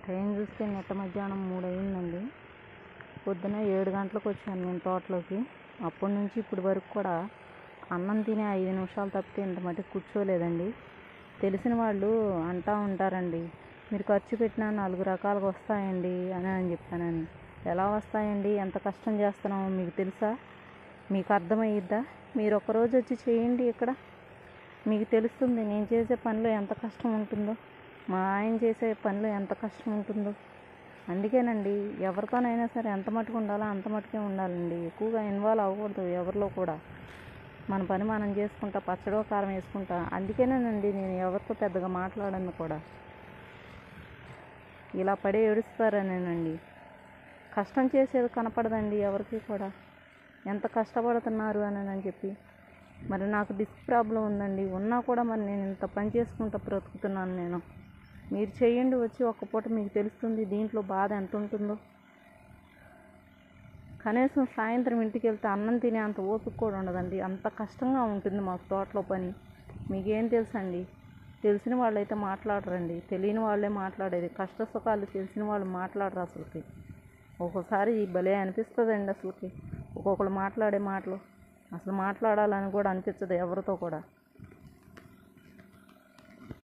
Time చూస్తే మిట్ట మధ్యాహ్నం 3 అయిందండి. పొద్దున 7 గంటలకు వచ్చాను నేను తోటలోకి. అప్పటి నుంచి ఇప్పటి వరకు కూడా అన్నం తినే 5 నిమిషాలు తప్పితే ఇంత మటుకు కూర్చోలేదండి. తెలిసిన వాళ్ళు అంటూ ఉంటారండి, మీరు ఖర్చు పెట్టినా 4 రకాలుగా వస్తాయండి అని చెప్పానండి. ఎలా వస్తాయండి? ఎంత కష్టం చేస్తున్నామో మీకు తెలుసా? మీకు అర్థమయ్యిద్దా? మీరు ఒక్కరోజు వచ్చి చేయండి ఇక్కడ, మీకు తెలుస్తుంది నేను చేసే పనిలో ఎంత కష్టం ఉంటుందో, మా ఆయన చేసే పనిలో ఎంత కష్టం ఉంటుందో. అందుకేనండి ఎవరితోనైనా సరే ఎంత మటుకు ఉండాలో అంత మటుకే ఉండాలండి. ఎక్కువగా ఇన్వాల్వ్ అవ్వకూడదు ఎవరిలో కూడా. మన పని మనం చేసుకుంటా పచ్చడో కారం వేసుకుంటా. అందుకేనేనండి నేను ఎవరితో పెద్దగా మాట్లాడను కూడా. ఇలా పడే ఏడుస్తారనేనండి. కష్టం చేసేది కనపడదండి ఎవరికి కూడా, ఎంత కష్టపడుతున్నారు అని చెప్పి. మరి నాకు డిస్క్ ప్రాబ్లం ఉందండి, ఉన్నా కూడా మరి నేను ఇంత పని చేసుకుంటూ బ్రతుకుతున్నాను నేను. మీరు చేయండి వచ్చి ఒక్క పూట, మీకు తెలుస్తుంది దీంట్లో బాధ ఎంత ఉంటుందో. కనీసం సాయంత్రం ఇంటికి వెళ్తే అన్నం తినే అంత ఓపిక కూడా ఉండదండి, అంత కష్టంగా ఉంటుంది మాకు తోటలో పని. మీకేం తెలుసండి? తెలిసిన వాళ్ళైతే మాట్లాడరండి, తెలియని వాళ్ళే మాట్లాడేది. కష్ట సుఖాలు తెలిసిన వాళ్ళు మాట్లాడరు అసలుకి. ఒక్కోసారి భలే అనిపిస్తుందండి అసలుకి ఒక్కొక్కరు మాట్లాడే మాటలు. అసలు మాట్లాడాలని కూడా అనిపించదు ఎవరితో కూడా.